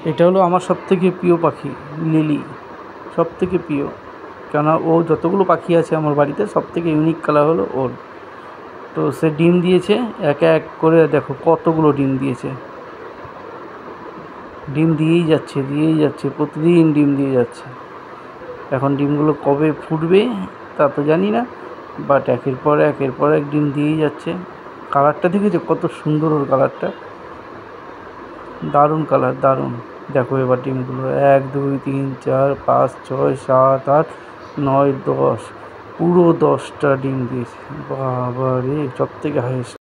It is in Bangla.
এটা হলো আমার সবথেকে প্রিয় পাখি, লিলি। সবথেকে প্রিয়, কেননা ও যতগুলো পাখি আছে আমার বাড়িতে সবথেকে ইউনিক কালার হলো ওর। তো সে ডিম দিয়েছে এক এক করে, দেখো কতগুলো ডিম দিয়েছে। ডিম দিয়েই যাচ্ছে, প্রতিদিন ডিম দিয়ে যাচ্ছে। এখন ডিমগুলো কবে ফুটবে তা তো জানি না, বাট একের পর এক ডিম দিয়েই যাচ্ছে। কালারটা দেখেছো কত সুন্দর ওর কালারটা, দারুণ কালার, দারুণ। দেখো এবার ডিমগুলো 1 2 3 4 5 6 7 8 9 10, পুরো 10টা ডিম দিয়েছে। বাবা রে, সবথেকে হাইয়েস্ট।